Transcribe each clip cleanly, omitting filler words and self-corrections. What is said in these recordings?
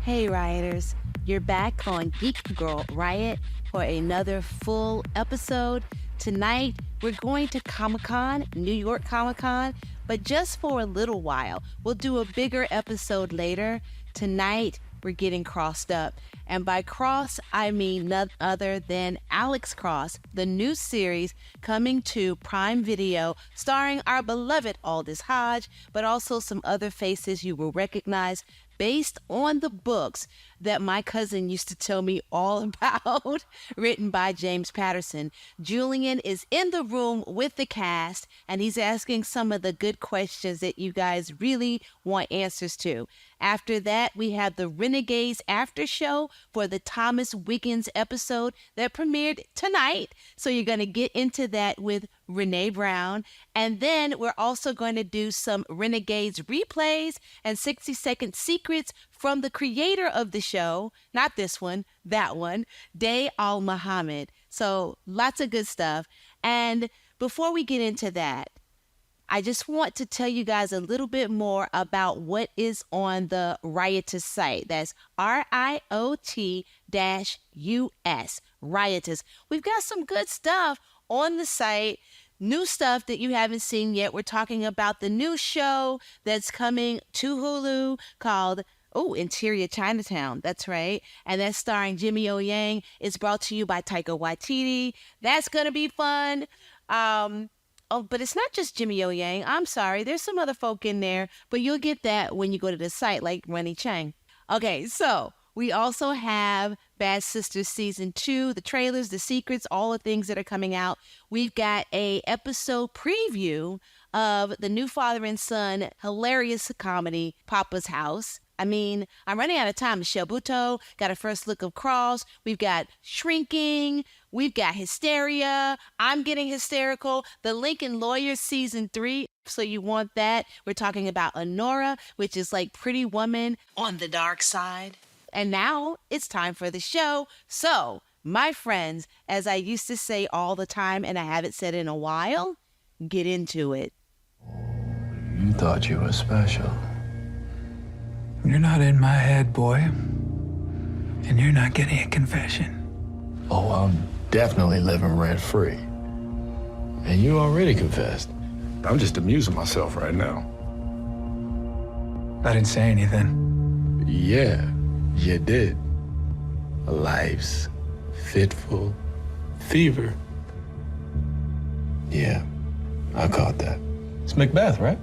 Hey Rioters, you're back on Geek Girl Riot for another full episode. Tonight, we're going to Comic-Con, New York Comic-Con, but just for a little while. We'll do a bigger episode later. Tonight, we're getting crossed up. And by cross, I mean none other than Alex Cross, the new series coming to Prime Video, starring our beloved Aldis Hodge, but also some other faces you will recognize based on the books that my cousin used to tell me all about, written by James Patterson. Julian is in the room with the cast, and he's asking some of the good questions that you guys really want answers to. After that, we have the Renegades Aftershow for the Thomas Wiggins episode that premiered tonight. So you're going to get into that with Renee Brown. And then we're also going to do some Renegades replays and 60-second secrets from the creator of the show, not this one, that one, Day Al-Muhammad. So lots of good stuff. And before we get into that, I just want to tell you guys a little bit more about what is on the Riotous site. That's RIOT-US, Riotous. We've got some good stuff on the site. New stuff that you haven't seen yet. We're talking about the new show that's coming to Hulu called Interior Chinatown. That's right. And that's starring Jimmy O. Yang. It's brought to you by Taika Waititi. That's going to be fun. But it's not just Jimmy O. Yang. I'm sorry. There's some other folk in there, but you'll get that when you go to the site, like Rennie Chang. Okay, so we also have Bad Sisters Season 2, the trailers, the secrets, all the things that are coming out. We've got a episode preview of the new father and son hilarious comedy, Papa's House. I mean, I'm running out of time. Michelle Buteau got a first look of Cross. We've got Shrinking. We've got Hysteria. I'm getting hysterical. The Lincoln Lawyer Season 3. So you want that. We're talking about Honora, which is like Pretty Woman on the dark side. And now it's time for the show. So, my friends, as I used to say all the time, and I haven't said in a while, get into it. You thought you were special. You're not in my head, boy. And you're not getting a confession. Oh, I'm definitely living rent-free. And you already confessed. I'm just amusing myself right now. I didn't say anything. Yeah, you did. Life's fitful fever. Yeah, I caught that. It's Macbeth, right?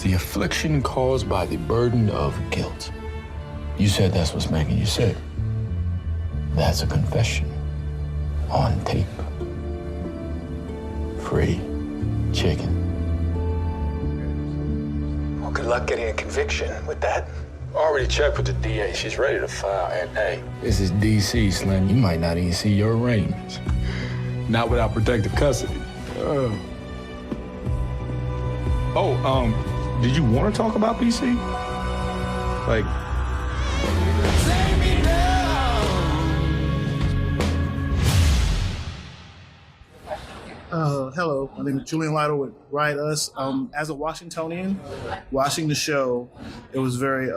The affliction caused by the burden of guilt. You said that's what's making you sick. That's a confession. On tape. Free chicken. Well, good luck getting a conviction with that. Already checked with the DA. She's ready to file, and hey, This is DC, Slim. You might not even see your arraignments. not without protective custody. Did you want to talk about PC? Like, Hello, my name is Julian with Riot Us. As a Washingtonian, watching the show, it was very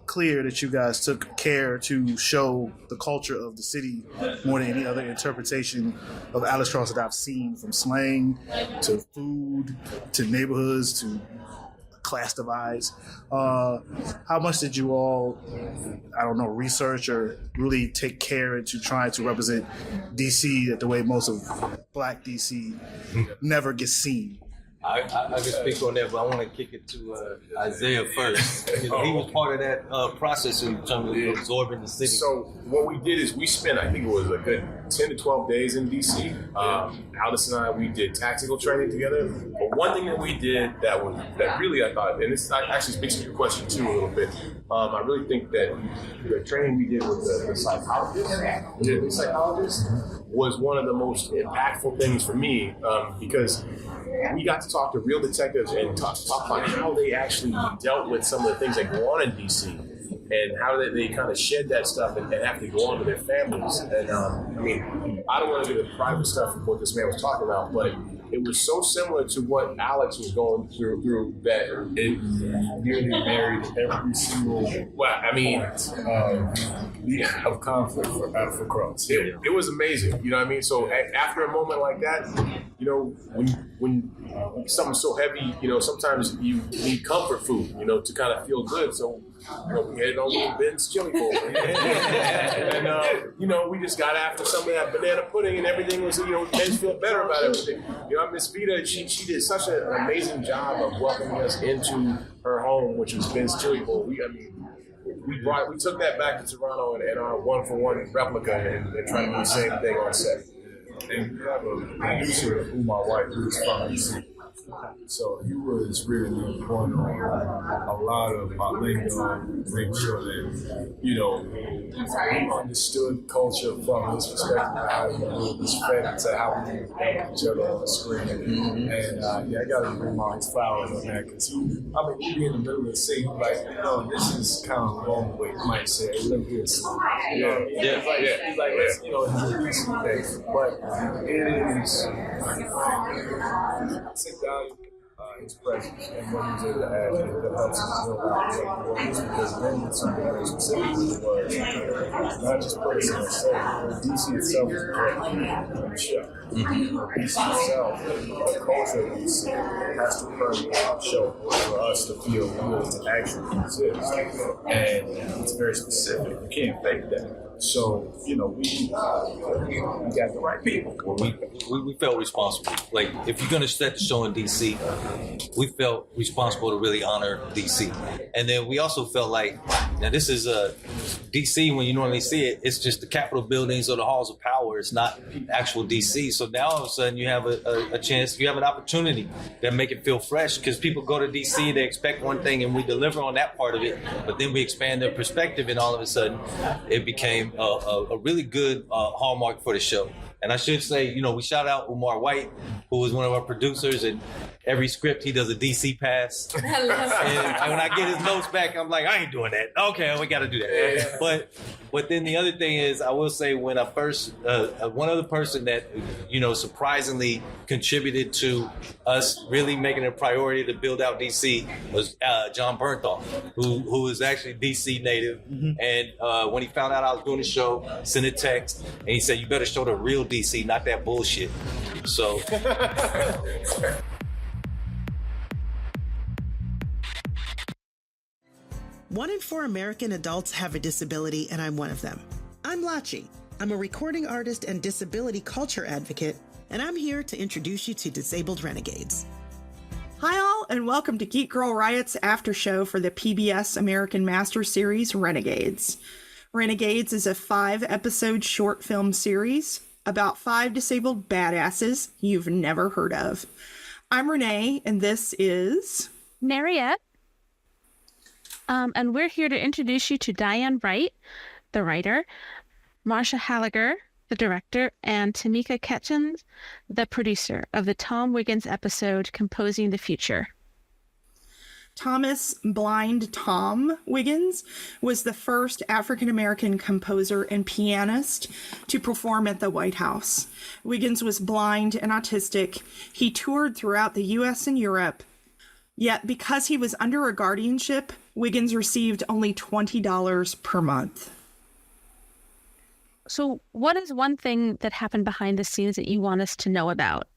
clear that you guys took care to show the culture of the city more than any other interpretation of Alex Cross that I've seen, from slang to food to neighborhoods to class divides. How much did you all, research or really take care into trying to represent DC the way most of Black DC never gets seen? I can speak on that, but I want to kick it to Isaiah first. He was part of that process in terms of absorbing the city. So what we did is we spent, I think it was a good 10 to 12 days in D.C. Aldis and I, we did tactical training together. But one thing that we did that really I thought, and this actually speaks to your question too a little bit, I really think that the training we did with the psychologist was one of the most impactful things for me because we got to talk to real detectives and talk about how they actually dealt with some of the things that go on in DC and how they kind of shed that stuff and have to go on to their families. And I don't want to do the private stuff of what this man was talking about, but it was so similar to what Alex was going through that it nearly married every single of conflict for Cross. It was amazing, you know what I mean? So after a moment like that, you know, when something's so heavy, you know, sometimes you need comfort food, you know, to kind of feel good. So, you know, we headed over to Ben's Chili Bowl. And you know, we just got after some of that banana pudding and everything was, you know, made us feel better about everything. You know, Miss Vita, she did such an amazing job of welcoming us into her home, which was Ben's Chili Bowl. We took that back to Toronto and our 1-for-1 replica and tried to do the same thing on set. And we have a producer, Umar White, who's from DC. So he was really on point on a lot of my lingo, making sure that, you know, we understood culture from his perspective, how he was fed into how we help each other on the screen. And I got to give him all his flowers on that because we be in the middle of the scene, like, this is kind of wrong the way you might say it. Look here, so, he's like, let's, you know, it's a decent thing. But it is, sit down. His presence and what he's able to add that helps us build out the words because then it's something very specific to the words. Not just put us in a set. DC itself is a great show. DC itself, the culture of DC has to permeate the show for us to feel real to actually exist. And it's very specific. You can't fake that. So, you know, we got the right people. Well, we felt responsible. Like, if you're going to set the show in D.C., we felt responsible to really honor D.C. And then we also felt like, now this is D.C. when you normally see it, it's just the Capitol buildings or the halls of power. It's not actual D.C. So now all of a sudden you have a chance, you have an opportunity that make it feel fresh because people go to D.C., they expect one thing and we deliver on that part of it, but then we expand their perspective and all of a sudden it became a really good hallmark for the show. And I should say, you know, we shout out Umar White, who was one of our producers, and every script he does a DC pass. And when I get his notes back, I'm like, I ain't doing that. Okay, we got to do that. But then the other thing is, I will say when I first, one other person that, you know, surprisingly contributed to us really making it a priority to build out DC was Jon Bernthal, who is actually DC native. And when he found out I was doing the show, sent a text, and he said, you better show the real DC, not that bullshit. So. 1 in 4 American adults have a disability, and I'm one of them. I'm Lachi. I'm a recording artist and disability culture advocate, and I'm here to introduce you to Disabled Renegades. Hi all, and welcome to Geek Girl Riot's after show for the PBS American Master Series Renegades. Renegades is a 5-episode short film series about 5 disabled badasses you've never heard of. I'm Renee, and this is... Mariette. And we're here to introduce you to Diane Wright, the writer, Marsha Halliger, the director, and Tamika Ketchens, the producer of the Tom Wiggins episode, Composing the Future. Thomas Blind Tom Wiggins was the first African-American composer and pianist to perform at the White House. Wiggins was blind and autistic. He toured throughout the U.S. and Europe. Yet, because he was under a guardianship, Wiggins received only $20 per month. So what is one thing that happened behind the scenes that you want us to know about?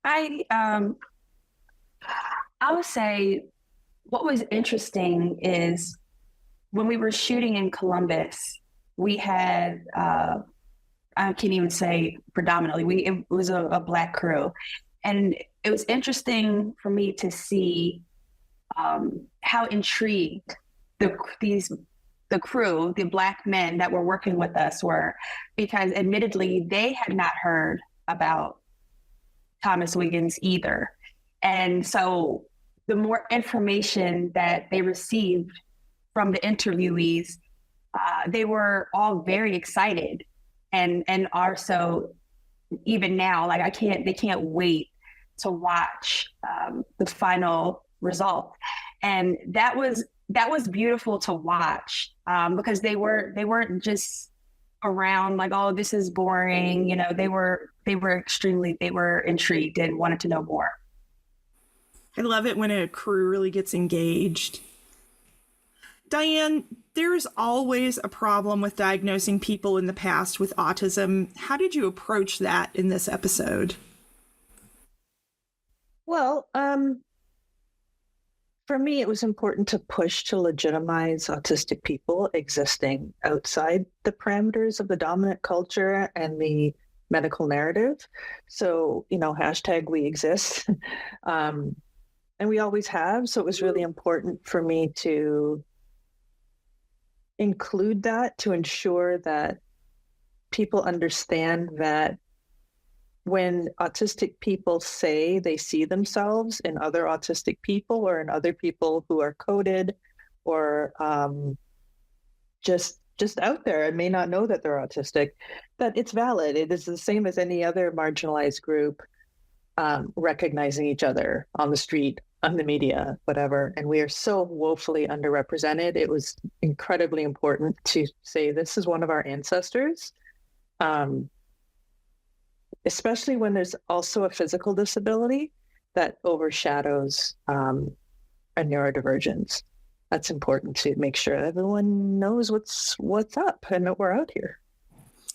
I would say what was interesting is when we were shooting in Columbus, we had, I can't even say predominantly, it was a Black crew. And it was interesting for me to see how intrigued the crew, the Black men that were working with us were, because admittedly, they had not heard about Thomas Wiggins either. And so the more information that they received from the interviewees, they were all very excited and are so even now, like they can't wait to watch the final result. And that was beautiful to watch because they weren't just around like, oh, this is boring. You know, they were intrigued and wanted to know more. I love it when a crew really gets engaged. Diane, there's always a problem with diagnosing people in the past with autism. How did you approach that in this episode? Well, for me, it was important to push to legitimize autistic people existing outside the parameters of the dominant culture and the medical narrative. So, you know, hashtag we exist. And we always have. So it was really important for me to include that, to ensure that people understand that when autistic people say they see themselves in other autistic people or in other people who are coded or just out there and may not know that they're autistic, that it's valid. It is the same as any other marginalized group, recognizing each other on the street, on the media, whatever. And we are so woefully underrepresented. It was incredibly important to say this is one of our ancestors. Especially when there's also a physical disability that overshadows a neurodivergence. That's important to make sure everyone knows what's up and that we're out here.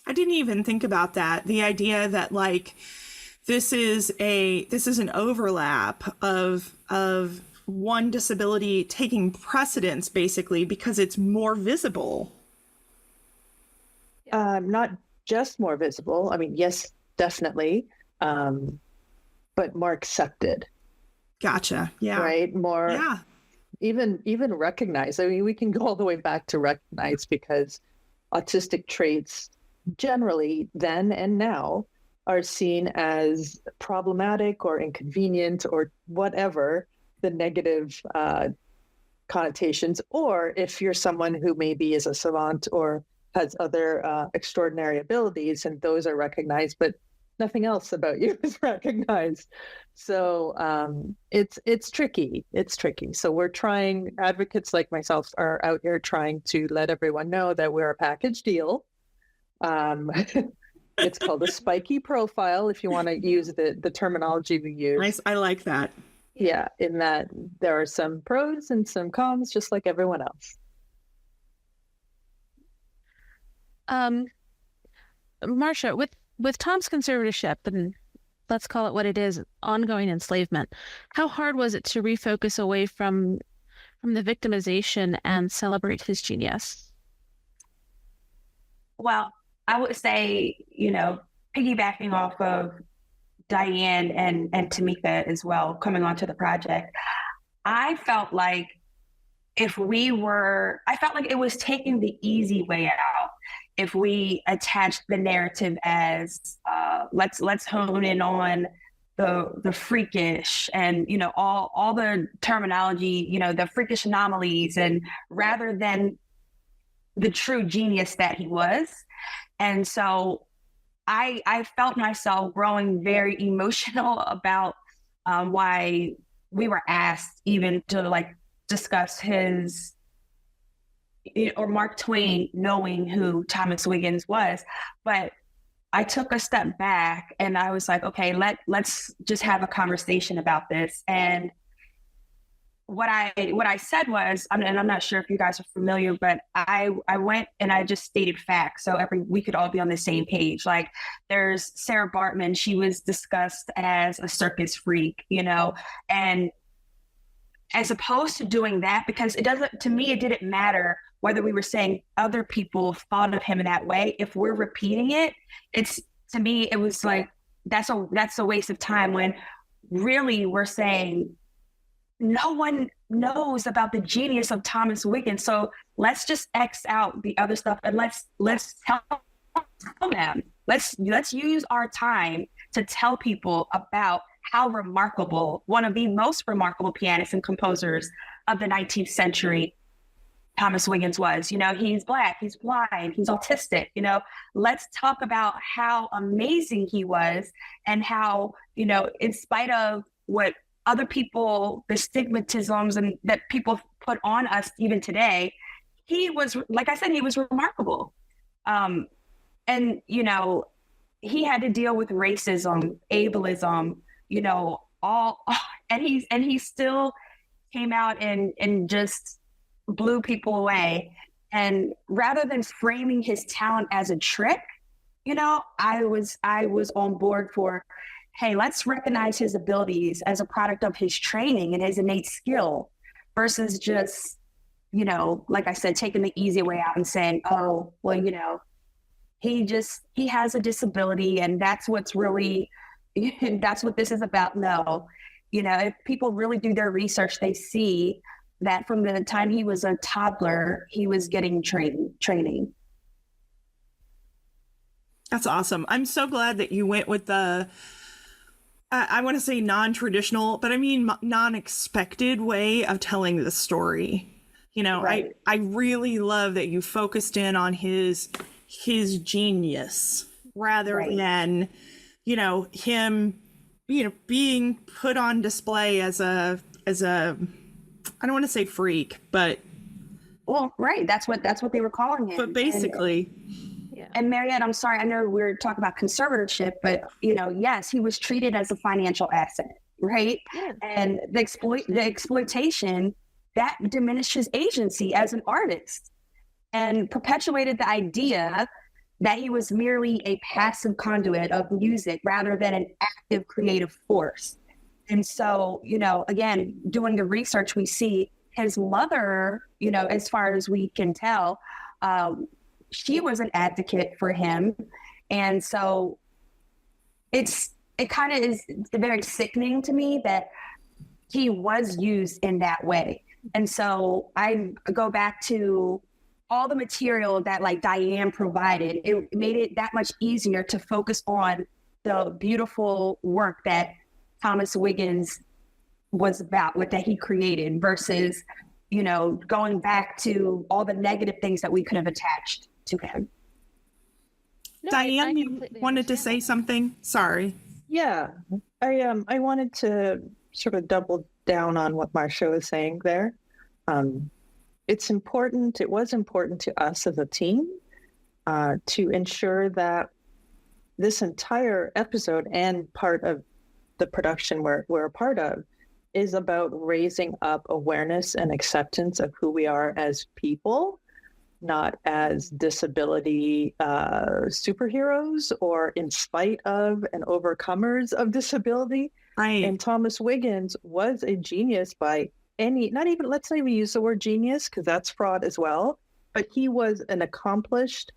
I didn't even think about that. The idea that like this is an overlap of one disability taking precedence basically because it's more visible. Not just more visible. I mean, yes, definitely, but more accepted. Gotcha. Yeah. Right. More. Yeah. Even recognized. I mean, we can go all the way back to recognize because autistic traits generally then and now are seen as problematic or inconvenient or whatever the negative connotations. Or if you're someone who maybe is a savant or has other extraordinary abilities and those are recognized, but nothing else about you is recognized. So it's tricky. It's tricky. So we're trying, advocates like myself are out here trying to let everyone know that we're a package deal. It's called a spiky profile, if you want to use the terminology we use. Nice. I like that. Yeah, in that there are some pros and some cons, just like everyone else. Marcia, with Tom's conservatorship, and let's call it what it is, ongoing enslavement, how hard was it to refocus away from the victimization and celebrate his genius? Well, I would say, you know, piggybacking off of Diane and Tamika as well, coming onto the project, I felt like it was taking the easy way out. If we attached the narrative as let's hone in on the freakish and, you know, all the terminology, you know, the freakish anomalies, and rather than the true genius that he was. And so I felt myself growing very emotional about why we were asked even to like discuss his, or Mark Twain knowing who Thomas Wiggins was. But I took a step back and I was like, okay, let's just have a conversation about this. And what I said was, and I'm not sure if you guys are familiar, but I went and I just stated facts. So we could all be on the same page. Like there's Sarah Bartman, she was discussed as a circus freak, you know, and as opposed to doing that, because it didn't matter whether we were saying other people thought of him in that way. If we're repeating it, to me, it was like, that's a waste of time when really we're saying, no one knows about the genius of Thomas Wiggins. So let's just X out the other stuff and let's tell them. Let's use our time to tell people about how remarkable, one of the most remarkable pianists and composers of the 19th century, Thomas Wiggins was. You know, he's Black, he's blind, he's autistic. You know, let's talk about how amazing he was and how, you know, in spite of what other people, the stigmatisms and that people put on us even today, he was, like I said, he was remarkable. And, he had to deal with racism, ableism, and he still came out and just blew people away. And rather than framing his talent as a trick, I was on board for, hey, let's recognize his abilities as a product of his training and his innate skill versus just, like I said, taking the easy way out and saying, oh, well, he has a disability and that's what's really, that's what this is about. No, if people really do their research, they see that from the time he was a toddler, he was getting training. That's awesome. I'm so glad that you went with the, I want to say non-traditional, but I mean non-expected way of telling the story. Right. I really love that you focused in on his genius rather than, him, being put on display as a, I don't want to say freak, but. Well, right. That's what they were calling him. But basically. And Mariette, I'm sorry, I know we're talking about conservatorship, but yes, he was treated as a financial asset, right? Yeah. And the exploitation that diminished his agency as an artist and perpetuated the idea that he was merely a passive conduit of music rather than an active creative force. And so, again, doing the research, we see his mother, as far as we can tell, she was an advocate for him. And so it kind of is very sickening to me that he was used in that way. And so I go back to all the material that like Diane provided. It made it that much easier to focus on the beautiful work that Thomas Wiggins was about, what that he created versus, going back to all the negative things that we could have attached to him. No, Diane, you wanted to say something? Sorry. Yeah, I wanted to sort of double down on what Marcia was saying there. It was important to us as a team to ensure that this entire episode and part of the production we're a part of is about raising up awareness and acceptance of who we are as people, not as disability superheroes or in spite of and overcomers of disability. Right. And Thomas Wiggins was a genius by let's not even use the word genius because that's fraud as well, but he was an accomplished,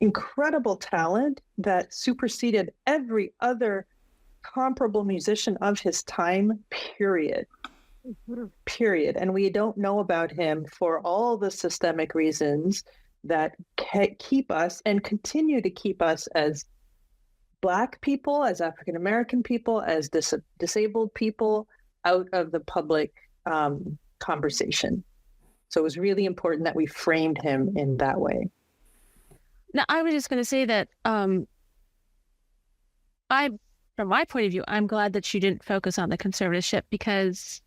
incredible talent that superseded every other comparable musician of his time, period. And we don't know about him for all the systemic reasons that keep us and continue to keep us as Black people, as African American people, as disabled people out of the public conversation. So it was really important that we framed him in that way. Now, I was just going to say that from my point of view, I'm glad that you didn't focus on the conservatorship because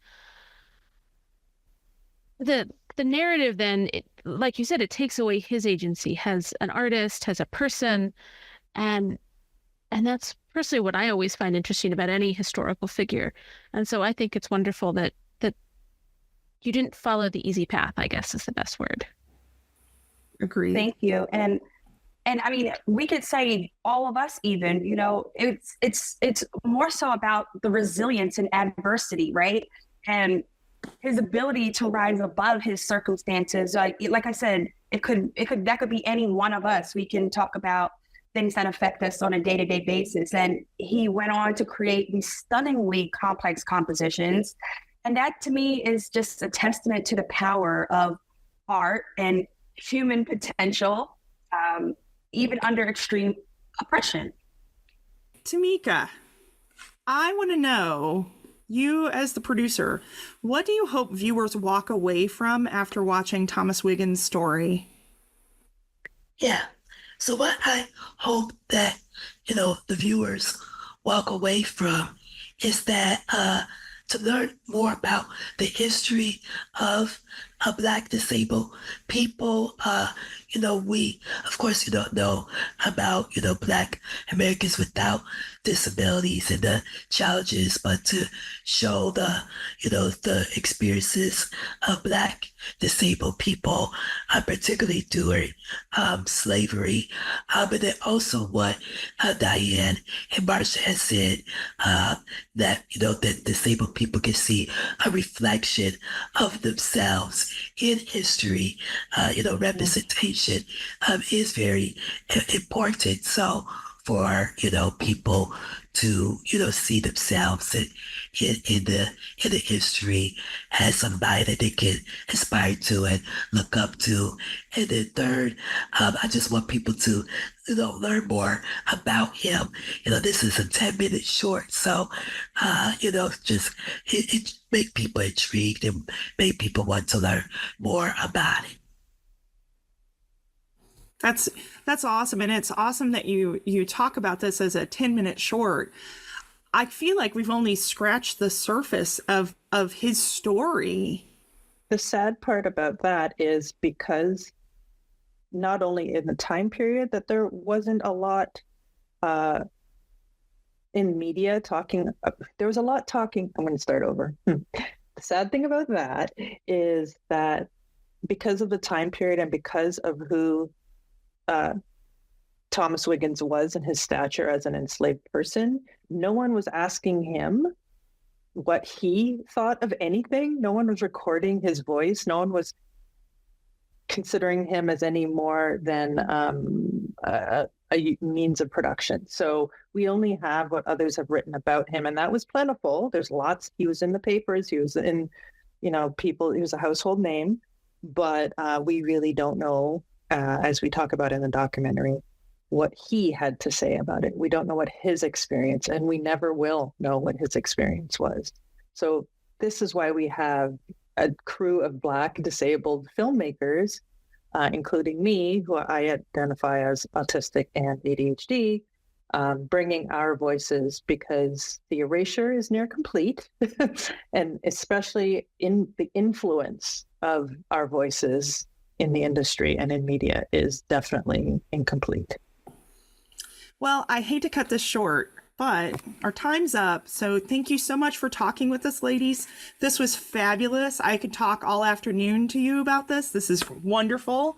the narrative then, like you said, it takes away his agency as an artist, as a person, and that's personally what I always find interesting about any historical figure. And so I think it's wonderful that you didn't follow the easy path, I guess is the best word. Agreed. Thank you. And I mean, we could say all of us even, it's more so about the resilience and adversity, right? And his ability to rise above his circumstances. Like I said, that could be any one of us. We can talk about things that affect us on a day-to-day basis. And he went on to create these stunningly complex compositions. And that to me is just a testament to the power of art and human potential, even under extreme oppression. Tamika, I want to know, you as the producer, what do you hope viewers walk away from after watching Thomas Wiggins' story? Yeah. So what I hope that, the viewers walk away from is that to learn more about the history of Black disabled people. We, of course, you don't know about, Black Americans without disabilities and the challenges, but to show the experiences of Black disabled people, particularly during slavery, but then also what Diane and Marsha has said, that, that disabled people can see a reflection of themselves in history. Representation is very important. So for people to see themselves in the history as somebody that they can aspire to and look up to. And then third, I just want people to learn more about him. This is a 10-minute short, so just it make people intrigued and make people want to learn more about it. That's awesome, and it's awesome that you talk about this as a 10-minute short. I feel like we've only scratched the surface of his story. The sad part about that is because not only in the time period that there wasn't a lot in media talking, there was a lot talking. I'm going to start over. The sad thing about that is that because of the time period and because of who Thomas Wiggins was and his stature as an enslaved person, no one was asking him what he thought of anything. No one was recording his voice. No one was considering him as any more than a means of production. So we only have what others have written about him, and that was plentiful. There's lots. He was in the papers. He was in, people. He was a household name, but we really don't know, as we talk about in the documentary, what he had to say about it. We don't know what his experience, and we never will know what his experience was. So this is why we have a crew of Black disabled filmmakers, including me, who I identify as autistic and ADHD, bringing our voices, because the erasure is near complete, and especially in the influence of our voices in the industry and in media is definitely incomplete. Well, I hate to cut this short, but our time's up. So thank you so much for talking with us, ladies. This was fabulous. I could talk all afternoon to you about this. This is wonderful.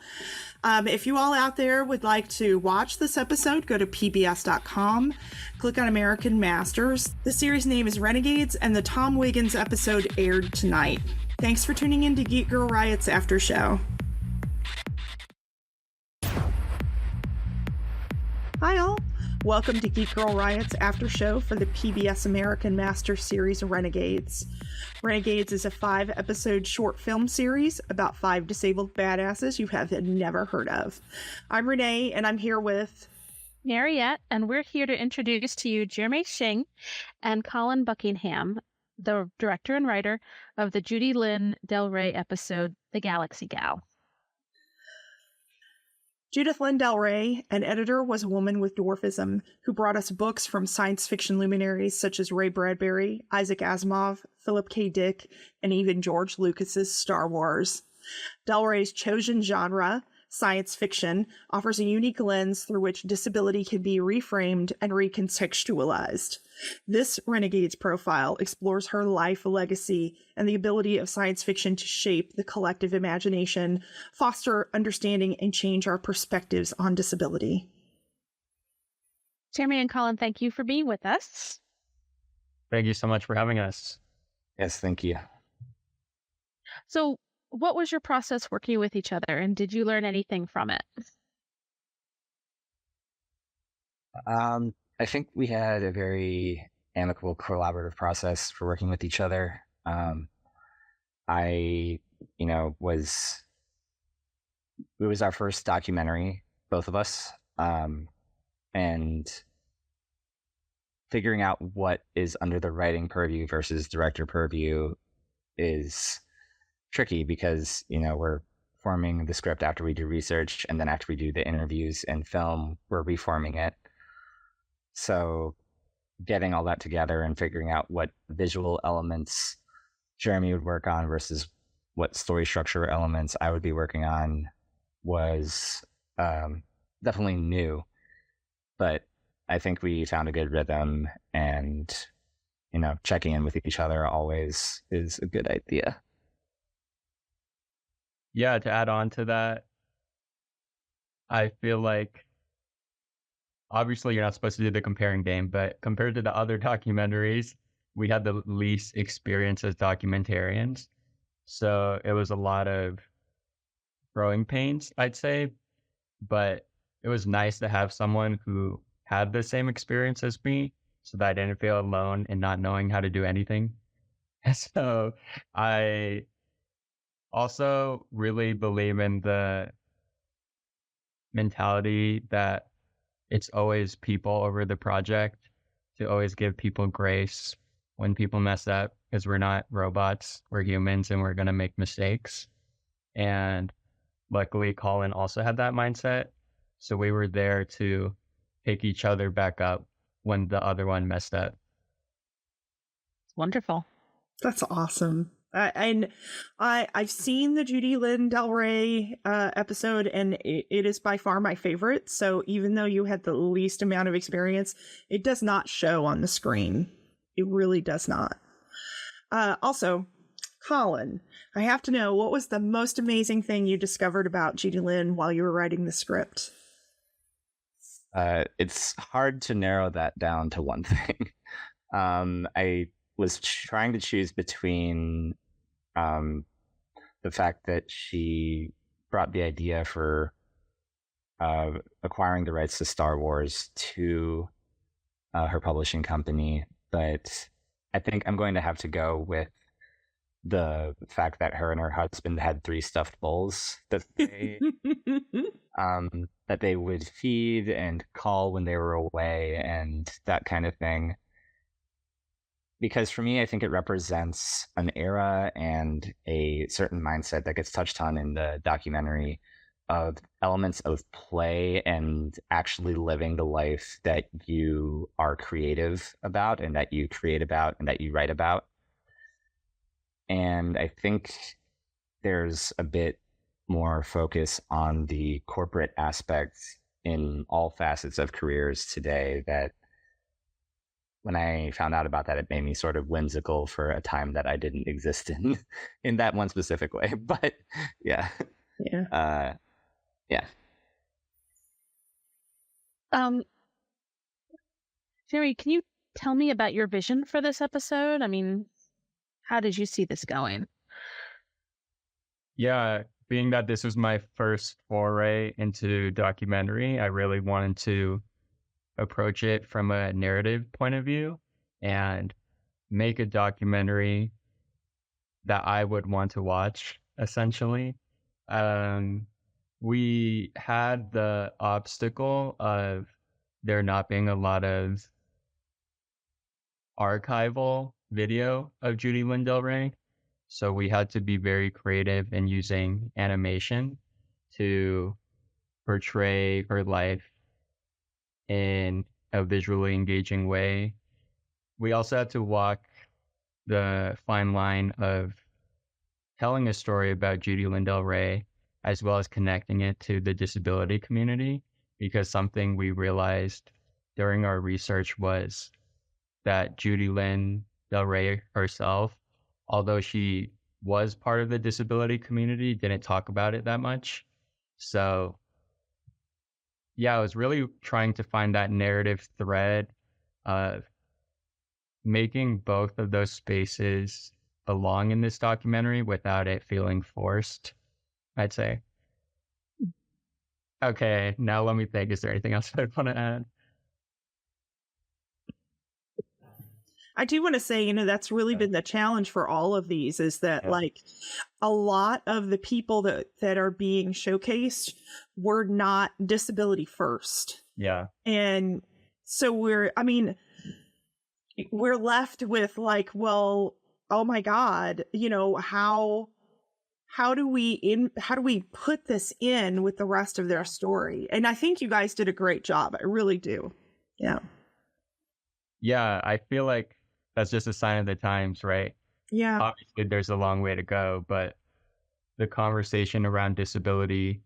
If you all out there would like to watch this episode, go to pbs.com, click on American Masters. The series name is Renegades, and the Tom Wiggins episode aired tonight. Thanks for tuning in to Geek Girl Riot's After Show. Hi all. Welcome to Geek Girl Riot's After Show for the PBS American Master series Renegades. Renegades is a 5-episode short film series about 5 disabled badasses you have never heard of. I'm Renee, and I'm here with Mariette, and we're here to introduce to you Jeremy Shing and Colin Buckingham, the director and writer of the Judy-Lynn Del Rey episode, The Galaxy Gal. Judy-Lynn Del Rey, an editor, was a woman with dwarfism who brought us books from science fiction luminaries such as Ray Bradbury, Isaac Asimov, Philip K. Dick, and even George Lucas's Star Wars. Del Rey's chosen genre, science fiction, offers a unique lens through which disability can be reframed and recontextualized. This Renegades profile explores her life legacy and the ability of science fiction to shape the collective imagination, foster understanding, and change our perspectives on disability. Jeremy and Colin, thank you for being with us. Thank you so much for having us. Yes, thank you. So, what was your process working with each other, and did you learn anything from it? I think we had a very amicable, collaborative process for working with each other. It was our first documentary, both of us, and figuring out what is under the writing purview versus director purview is tricky because, we're forming the script after we do research, and then after we do the interviews and film, we're reforming it. So getting all that together and figuring out what visual elements Jeremy would work on versus what story structure elements I would be working on was definitely new, but I think we found a good rhythm, and checking in with each other always is a good idea. Yeah, to add on to that, I feel like obviously you're not supposed to do the comparing game, but compared to the other documentaries, we had the least experience as documentarians. So it was a lot of growing pains, I'd say, but it was nice to have someone who had the same experience as me so that I didn't feel alone in not knowing how to do anything. So I also really believe in the mentality that it's always people over the project, to always give people grace when people mess up, because we're not robots, we're humans, and we're going to make mistakes. And luckily, Colin also had that mindset. So we were there to pick each other back up when the other one messed up. Wonderful. That's awesome. I've seen the Judy-Lynn Del Rey episode, and it is by far my favorite. So even though you had the least amount of experience, it does not show on the screen. It really does not. Also, Colin, I have to know, what was the most amazing thing you discovered about Judy-Lynn while you were writing the script? It's hard to narrow that down to one thing. I was trying to choose between the fact that she brought the idea for acquiring the rights to Star Wars to her publishing company, but I think I'm going to have to go with the fact that her and her husband had 3 stuffed bulls that they would feed and call when they were away and that kind of thing. Because for me, I think it represents an era and a certain mindset that gets touched on in the documentary of elements of play and actually living the life that you are creative about and that you create about and that you write about. And I think there's a bit more focus on the corporate aspects in all facets of careers today that when I found out about that, it made me sort of whimsical for a time that I didn't exist in that one specific way. But yeah. Yeah. Yeah. Jerry, can you tell me about your vision for this episode? I mean, how did you see this going? Yeah, being that this was my first foray into documentary, I really wanted to approach it from a narrative point of view and make a documentary that I would want to watch, essentially. We had the obstacle of there not being a lot of archival video of Judy-Lynn Del Rey. So we had to be very creative in using animation to portray her life in a visually engaging way. We also had to walk the fine line of telling a story about Judy-Lynn Del Rey as well as connecting it to the disability community, because something we realized during our research was that Judy-Lynn Del Rey herself, although she was part of the disability community, didn't talk about it that much. So yeah, I was really trying to find that narrative thread of making both of those spaces belong in this documentary without it feeling forced, I'd say. Okay, now let me think. Is there anything else I'd want to add? I do want to say, that's really been the challenge for all of these, is that like a lot of the people that are being showcased were not disability first. Yeah. And so we're left with like, well, oh my God, how do we put this in with the rest of their story? And I think you guys did a great job. I really do. Yeah. Yeah, I feel like that's just a sign of the times, right? Yeah. Obviously, there's a long way to go, but the conversation around disability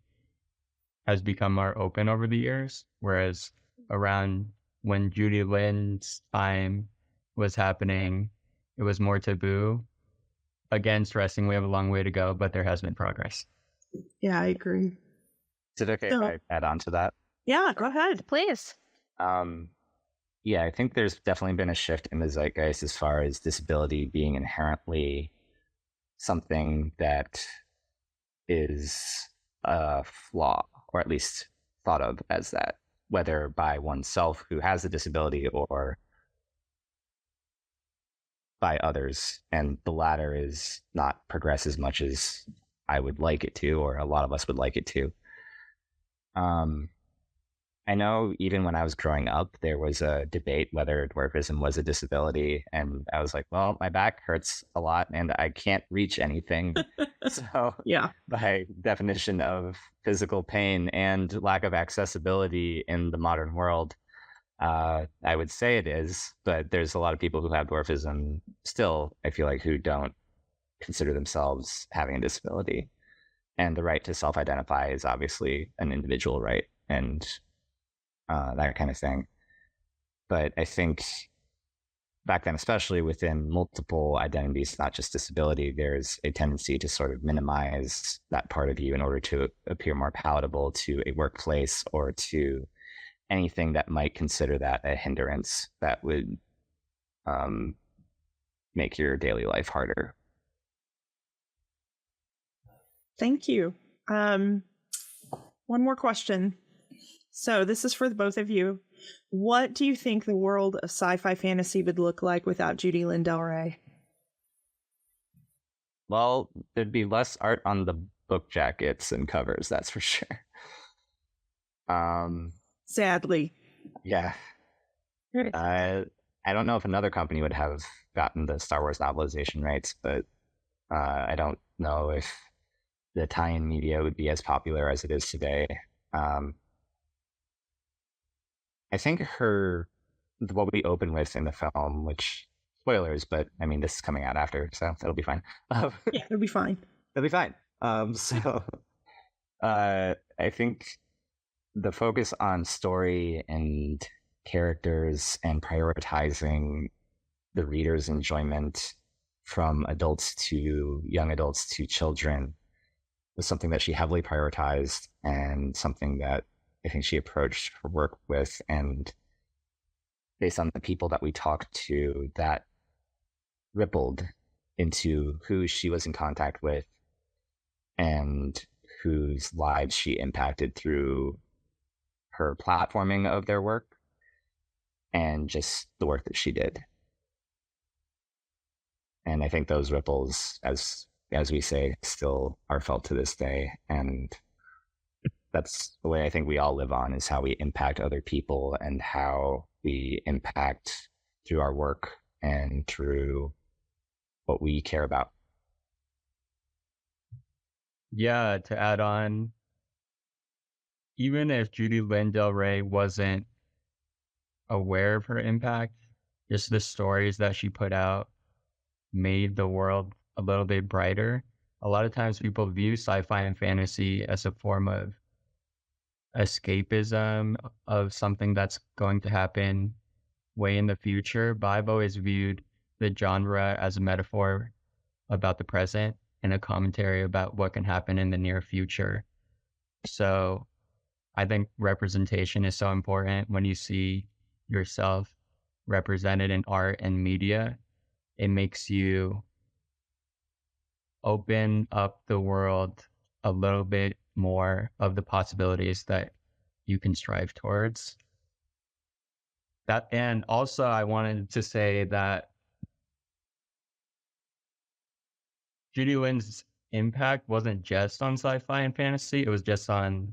has become more open over the years, whereas around when Judy-Lynn's time was happening, it was more taboo. Again, stressing we have a long way to go, but there has been progress. Yeah, I agree. Is it okay if I add on to that? Yeah, go ahead. Please. Yeah, I think there's definitely been a shift in the zeitgeist as far as disability being inherently something that is a flaw, or at least thought of as that, whether by oneself who has a disability or by others. And the latter is not progress as much as I would like it to, or a lot of us would like it to. I know even when I was growing up, there was a debate whether dwarfism was a disability. And I was like, well, my back hurts a lot and I can't reach anything. So yeah, by definition of physical pain and lack of accessibility in the modern world, I would say it is. But there's a lot of people who have dwarfism still, I feel like, who don't consider themselves having a disability. And the right to self-identify is obviously an individual right. And that kind of thing. But I think back then, especially within multiple identities, not just disability, there's a tendency to sort of minimize that part of you in order to appear more palatable to a workplace or to anything that might consider that a hindrance that would make your daily life harder. Thank you. One more question. So this is for the both of you. What do you think the world of sci-fi fantasy would look like without Judy-Lynn Del Rey? Well, there'd be less art on the book jackets and covers, that's for sure. Sadly. Yeah. I don't know if another company would have gotten the Star Wars novelization rights, but I don't know if the tie-in media would be as popular as it is today. I think what we open with in the film, which spoilers, but I mean, this is coming out after, so that'll be fine. Yeah, it'll be fine. It'll be fine. I think the focus on story and characters and prioritizing the reader's enjoyment from adults to young adults to children was something that she heavily prioritized and something that I think she approached her work with. And based on the people that we talked to, that rippled into who she was in contact with and whose lives she impacted through her platforming of their work and just the work that she did. And I think those ripples, as we say, still are felt to this day. And that's the way I think we all live on, is how we impact other people and how we impact through our work and through what we care about. Yeah, to add on, even if Judy-Lynn Del Rey wasn't aware of her impact, just the stories that she put out made the world a little bit brighter. A lot of times people view sci-fi and fantasy as a form of escapism of something that's going to happen way in the future, but I've always viewed the genre as a metaphor about the present and a commentary about what can happen in the near future. So I think representation is so important. When you see yourself represented in art and media, it makes you open up the world a little bit more of the possibilities that you can strive towards. That, and also I wanted to say that Judy-Lynn's impact wasn't just on sci-fi and fantasy, it was just on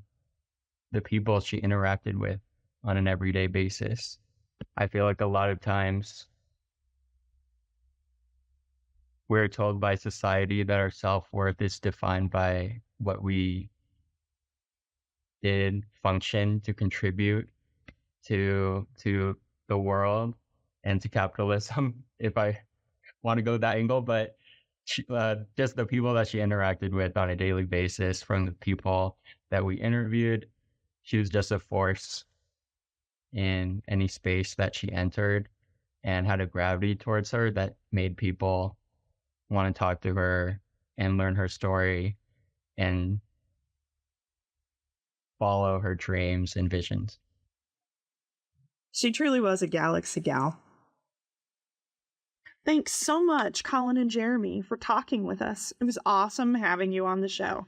the people she interacted with on an everyday basis. I feel like a lot of times we're told by society that our self-worth is defined by what we did function to contribute to the world and to capitalism, if I want to go that angle. But just the people that she interacted with on a daily basis, from the people that we interviewed. She was just a force in any space that she entered, and had a gravity towards her that made people want to talk to her and learn her story and follow her dreams and visions. She truly was a galaxy gal. Thanks so much, Colin and Jeremy, for talking with us. It was awesome having you on the show.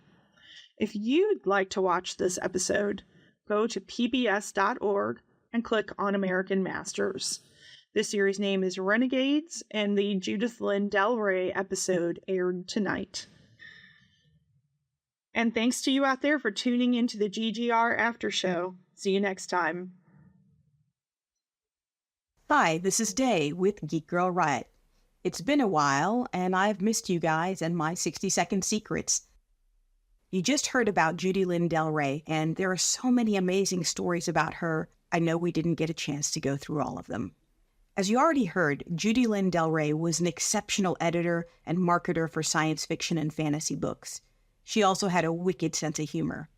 If you'd like to watch this episode, go to pbs.org and click on American Masters. This series name is Renegades, and the Judy-Lynn Del Rey episode aired tonight. And thanks to you out there for tuning into the GGR After Show. See you next time. Hi, this is Day with Geek Girl Riot. It's been a while, and I've missed you guys and my 60-second secrets. You just heard about Judy-Lynn Del Rey, and there are so many amazing stories about her. I know we didn't get a chance to go through all of them. As you already heard, Judy-Lynn Del Rey was an exceptional editor and marketer for science fiction and fantasy books. She also had a wicked sense of humor.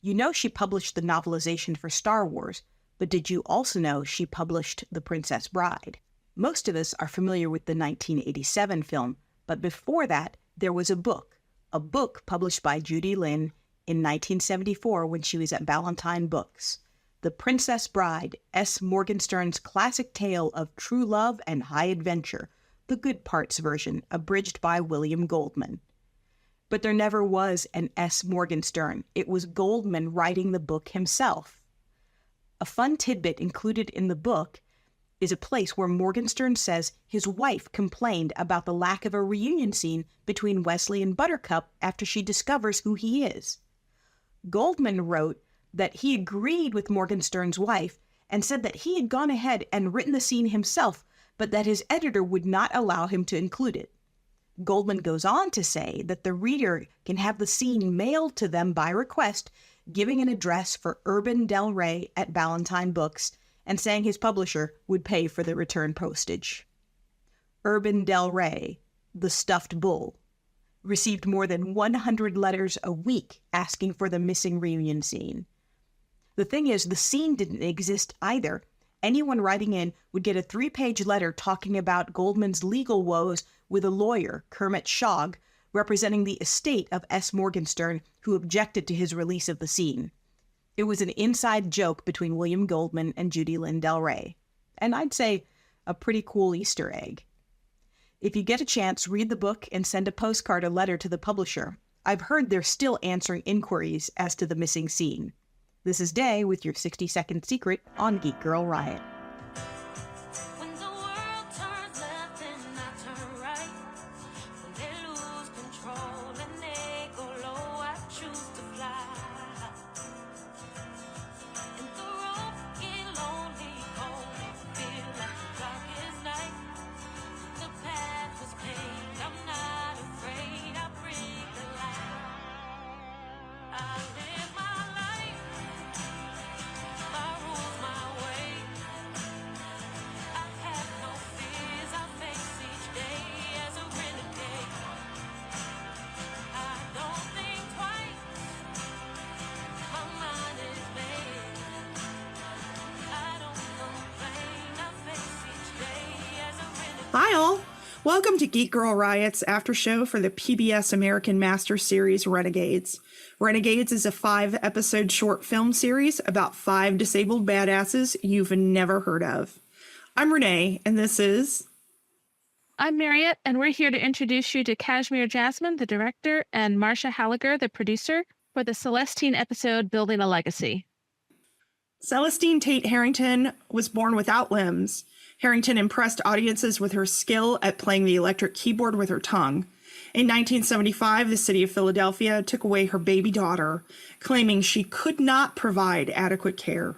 You know she published the novelization for Star Wars, but did you also know she published The Princess Bride? Most of us are familiar with the 1987 film, but before that, there was a book published by Judy-Lynn in 1974 when she was at Ballantine Books. The Princess Bride, S. Morgenstern's classic tale of true love and high adventure, the Good Parts version, abridged by William Goldman. But there never was an S. Morgenstern. It was Goldman writing the book himself. A fun tidbit included in the book is a place where Morgenstern says his wife complained about the lack of a reunion scene between Wesley and Buttercup after she discovers who he is. Goldman wrote that he agreed with Morgenstern's wife and said that he had gone ahead and written the scene himself, but that his editor would not allow him to include it. Goldman goes on to say that the reader can have the scene mailed to them by request, giving an address for Urban Del Rey at Ballantine Books, and saying his publisher would pay for the return postage. Urban Del Rey, the stuffed bull, received more than 100 letters a week asking for the missing reunion scene. The thing is, the scene didn't exist either. Anyone writing in would get a 3-page letter talking about Goldman's legal woes with a lawyer, Kermit Shogg, representing the estate of S. Morgenstern, who objected to his release of the scene. It was an inside joke between William Goldman and Judy-Lynn Del Rey, and I'd say a pretty cool Easter egg. If you get a chance, read the book and send a postcard or letter to the publisher. I've heard they're still answering inquiries as to the missing scene. This is Day with your 60-second secret on Geek Girl Riot. Hi all! Welcome to Geek Girl Riot's after show for the PBS American Master Series Renegades. Renegades is a 5-episode short film series about 5 disabled badasses you've never heard of. I'm Renee, and this is... I'm Marriott, and we're here to introduce you to Kashmir Jasmine, the director, and Marcia Halliger, the producer, for the Celestine episode Building a Legacy. Celestine Tate Harrington was born without limbs. Harrington impressed audiences with her skill at playing the electric keyboard with her tongue. In 1975, the city of Philadelphia took away her baby daughter, claiming she could not provide adequate care.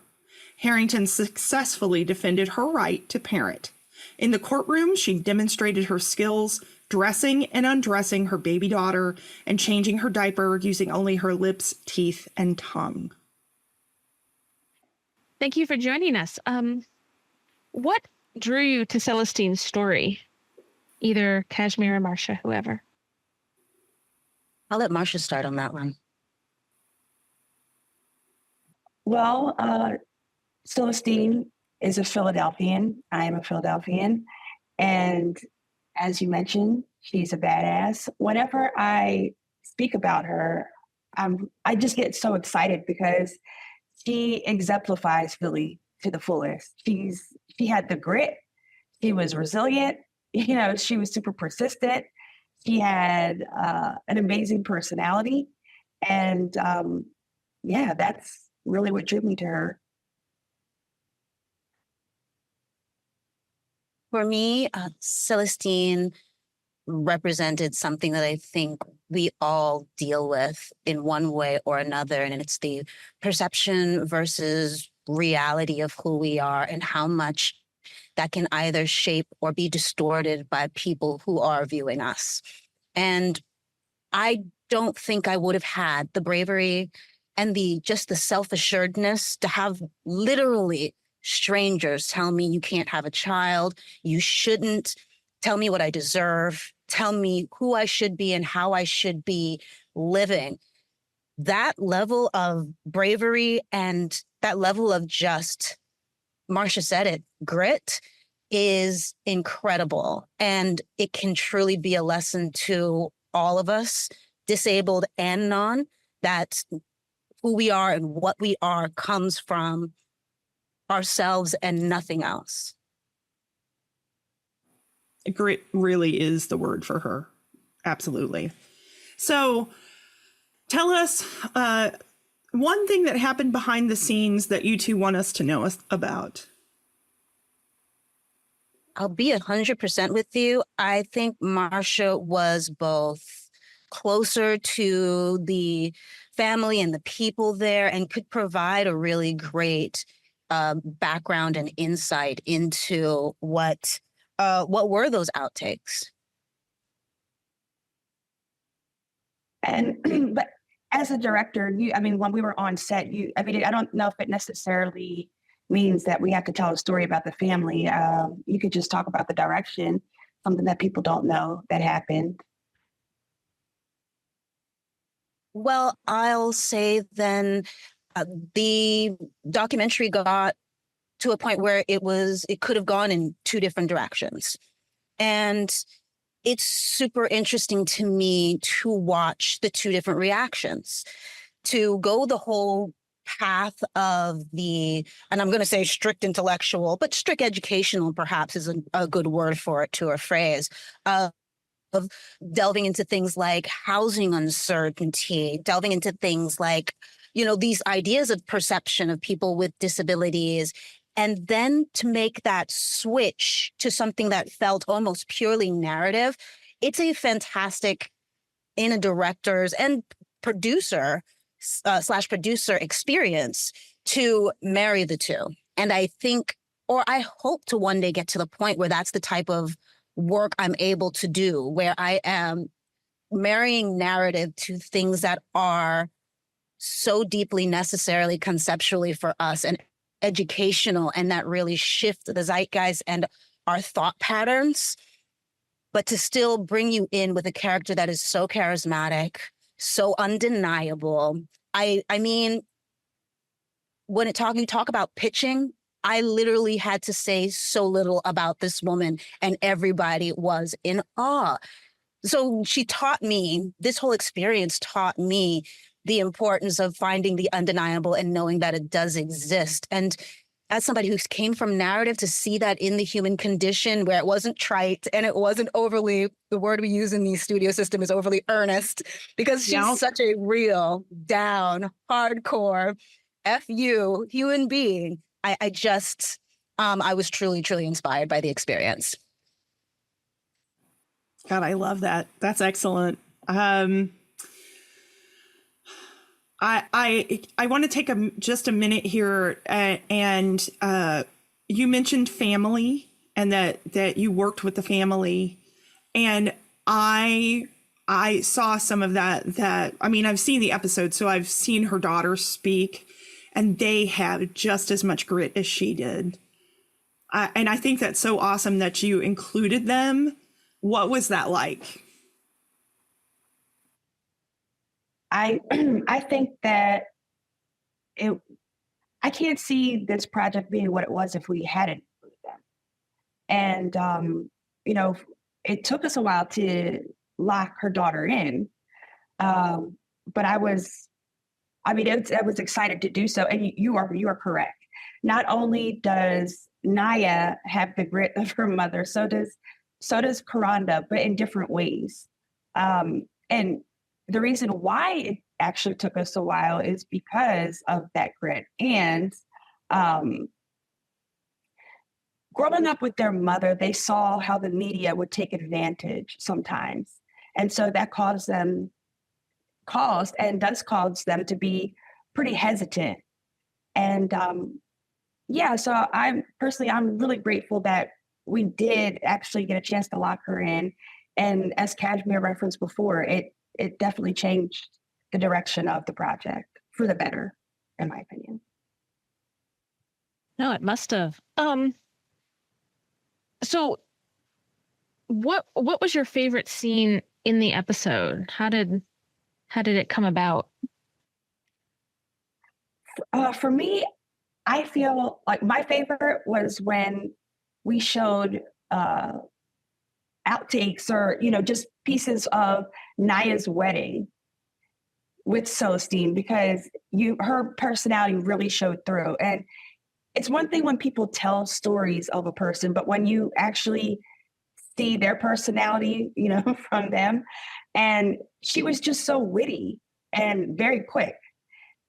Harrington successfully defended her right to parent. In the courtroom, she demonstrated her skills dressing and undressing her baby daughter and changing her diaper using only her lips, teeth, and tongue. Thank you for joining us. What drew you to Celestine's story? Either Kashmir or Marcia, whoever. I'll let Marcia start on that one. Well, Celestine is a Philadelphian. I am a Philadelphian. And as you mentioned, she's a badass. Whenever I speak about her, I just get so excited because she exemplifies Philly to the fullest. She had the grit. She was resilient. You know, she was super persistent. She had an amazing personality. And yeah, that's really what drew me to her. For me, Celestine represented something that I think we all deal with in one way or another, and it's the perception versus reality of who we are and how much that can either shape or be distorted by people who are viewing us. And I don't think I would have had the bravery and the self-assuredness to have literally strangers tell me you can't have a child, you shouldn't, tell me what I deserve, tell me who I should be and how I should be living. That level of bravery and that level of Marcia said it, grit is incredible. And it can truly be a lesson to all of us, disabled and non, that who we are and what we are comes from ourselves and nothing else. Grit really is the word for her. Absolutely. So tell us one thing that happened behind the scenes that you two want us to know about. I'll be 100% with you. I think Marcia was both closer to the family and the people there and could provide a really great background and insight into what were those outtakes. And but as a director, when we were on set, I don't know if it necessarily means that we have to tell a story about the family. You could just talk about the direction, something that people don't know that happened. Well, I'll say then the documentary got to a point where it could have gone in two different directions. And it's super interesting to me to watch the two different reactions, to go the whole path of and I'm going to say strict intellectual, but strict educational perhaps is a good word for it, to a phrase, of delving into things like housing uncertainty, delving into things like, these ideas of perception of people with disabilities, and then to make that switch to something that felt almost purely narrative. It's a fantastic, in a director's and producer / producer experience to marry the two. And I think, or I hope to one day get to the point where that's the type of work I'm able to do, where I am marrying narrative to things that are so deeply necessarily conceptually for us and educational, and that really shift the zeitgeist and our thought patterns, but to still bring you in with a character that is so charismatic, so undeniable. I mean, when you talk about pitching, I literally had to say so little about this woman and everybody was in awe. So she taught me, this whole experience taught me the importance of finding the undeniable and knowing that it does exist. And as somebody who came from narrative, to see that in the human condition where it wasn't trite and it wasn't overly, the word we use in the studio system is overly earnest, because she's such a real, down, hardcore, F-you human being. I was truly, truly inspired by the experience. God, I love that. That's excellent. I want to take just a minute here, and you mentioned family and that you worked with the family, and I saw some of that. I mean, I've seen the episode, so I've seen her daughter speak, and they have just as much grit as she did. And I think that's so awesome that you included them What was that like? I I think that I can't see this project being what it was if we hadn't included them. And you know, it took us a while to lock her daughter in, but I was excited to do so. And you are correct. Not only does Naya have the grit of her mother, so does Karanda, but in different ways. And the reason why it actually took us a while is because of that grit. And growing up with their mother, they saw how the media would take advantage sometimes. And so that caused and does cause them to be pretty hesitant. And so I'm really grateful that we did actually get a chance to lock her in. And as Kashmir referenced before, it definitely changed the direction of the project for the better, in my opinion. No, it must have. So what was your favorite scene in the episode? How did it come about? For me, I feel like my favorite was when we showed outtakes or, just pieces of Naya's wedding with Celestine, because her personality really showed through. And it's one thing when people tell stories of a person, but when you actually see their personality, from them, and she was just so witty and very quick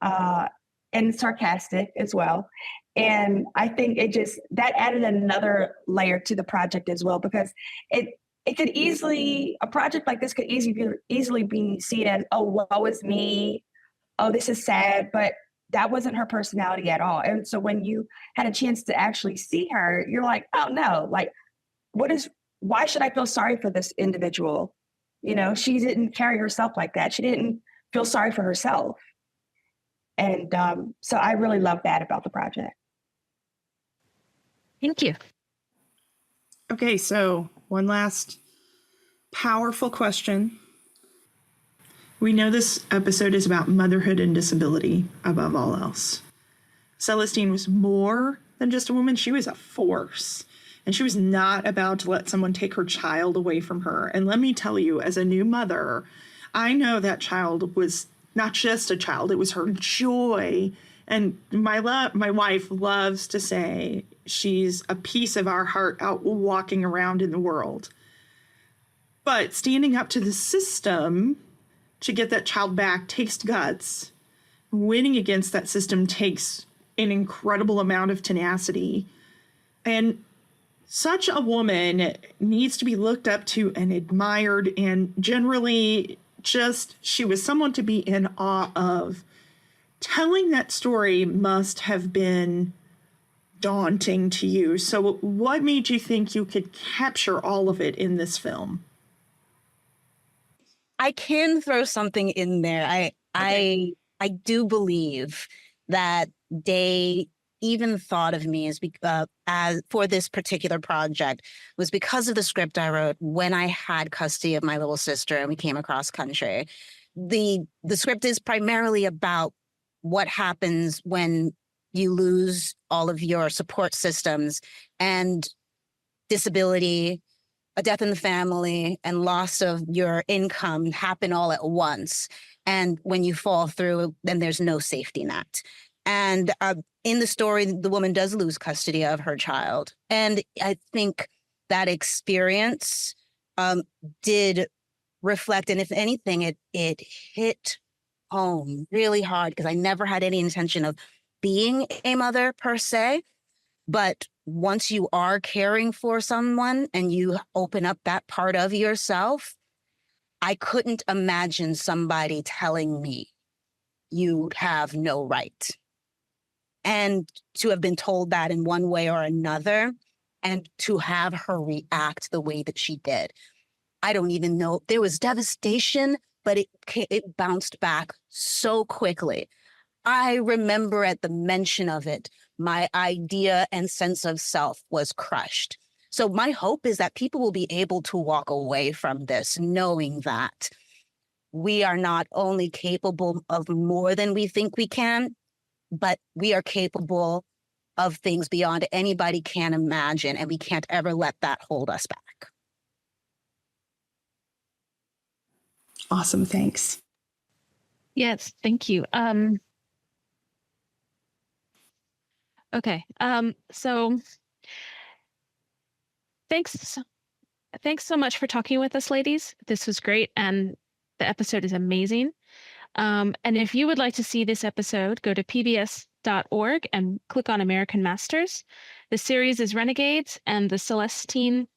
and sarcastic as well. And I think that added another layer to the project as well, because a project like this could easily be seen as, oh, woe is me, oh, this is sad, but that wasn't her personality at all. And so when you had a chance to actually see her, you're like, oh no, like, why should I feel sorry for this individual? She didn't carry herself like that. She didn't feel sorry for herself. And so I really love that about the project. Thank you. Okay, so one last powerful question. We know this episode is about motherhood and disability above all else. Celestine was more than just a woman. She was a force. And she was not about to let someone take her child away from her. And let me tell you, as a new mother, I know that child was not just a child, it was her joy. And my wife loves to say she's a piece of our heart out walking around in the world. But standing up to the system to get that child back takes guts. Winning against that system takes an incredible amount of tenacity. And such a woman needs to be looked up to and admired, and generally she was someone to be in awe of. Telling that story must have been daunting to you. So what made you think you could capture all of it in this film? I can throw something in there. I do believe that they even thought of me as for this particular project was because of the script I wrote when I had custody of my little sister and we came across country. The script is primarily about what happens when you lose all of your support systems, and disability, a death in the family, and loss of your income happen all at once. And when you fall through, then there's no safety net. And in the story, the woman does lose custody of her child. And I think that experience did reflect, and if anything, it hit home really hard, because I never had any intention of being a mother per se. But once you are caring for someone and you open up that part of yourself, I couldn't imagine somebody telling me you have no right. And to have been told that in one way or another, and to have her react the way that she did, I don't even know. There was devastation, but it bounced back so quickly. I remember at the mention of it, my idea and sense of self was crushed. So my hope is that people will be able to walk away from this knowing that we are not only capable of more than we think we can, but we are capable of things beyond anybody can imagine, and we can't ever let that hold us back. Awesome. Thanks. Yes, thank you. Okay. So thanks so much for talking with us, ladies. This was great, and the episode is amazing. And if you would like to see this episode, go to pbs.org and click on American Masters. The series is Renegades, and the Celestine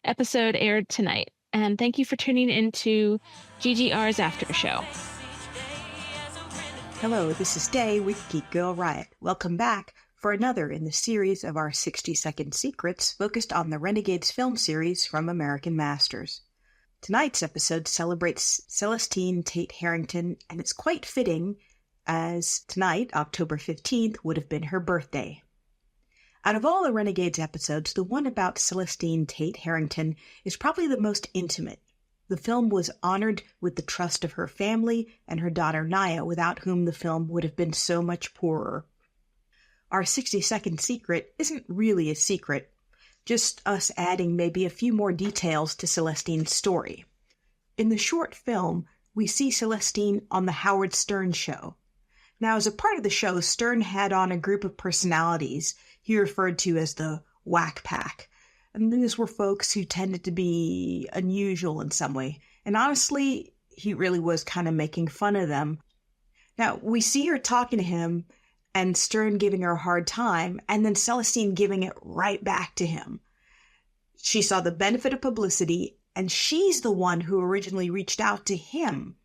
episode aired tonight. And thank you for tuning into GGR's After Show. Hello, this is Day with Geek Girl Riot. Welcome back for another in the series of our 60-second secrets focused on the Renegades film series from American Masters. Tonight's episode celebrates Celestine Tate Harrington, and it's quite fitting as tonight, October 15th, would have been her birthday. Out of all the Renegades episodes, the one about Celestine Tate Harrington is probably the most intimate. The film was honored with the trust of her family and her daughter Naya, without whom the film would have been so much poorer. Our 60-second secret isn't really a secret, just us adding maybe a few more details to Celestine's story. In the short film, we see Celestine on the Howard Stern show. Now, as a part of the show, Stern had on a group of personalities he referred to as the Whack Pack. And these were folks who tended to be unusual in some way. And honestly, he really was kind of making fun of them. Now, we see her talking to him and Stern giving her a hard time, and then Celestine giving it right back to him. She saw the benefit of publicity, and she's the one who originally reached out to him.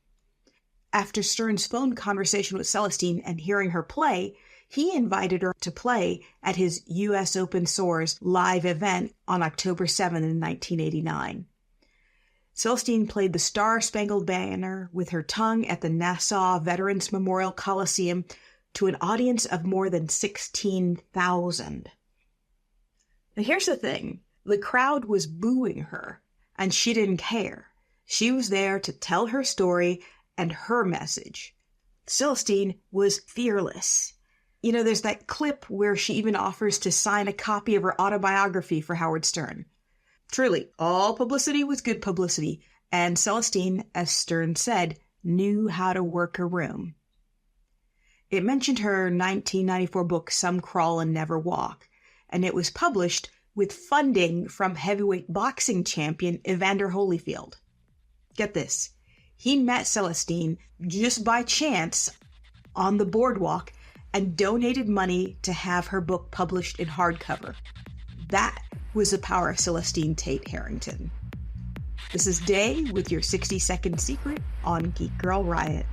After Stern's phone conversation with Celestine and hearing her play, he invited her to play at his U.S. Open Soars live event on October 7 in 1989. Celestine played the Star-Spangled Banner with her tongue at the Nassau Veterans Memorial Coliseum to an audience of more than 16,000. Now here's the thing. The crowd was booing her, and she didn't care. She was there to tell her story and her message. Celestine was fearless. You know, there's that clip where she even offers to sign a copy of her autobiography for Howard Stern. Truly, all publicity was good publicity, and Celestine, as Stern said, knew how to work a room. It mentioned her 1994 book, Some Crawl and Never Walk, and it was published with funding from heavyweight boxing champion Evander Holyfield. Get this, he met Celestine just by chance on the boardwalk and donated money to have her book published in hardcover. That was the power of Celestine Tate Harrington. This is Day with your 60-second secret on Geek Girl Riot.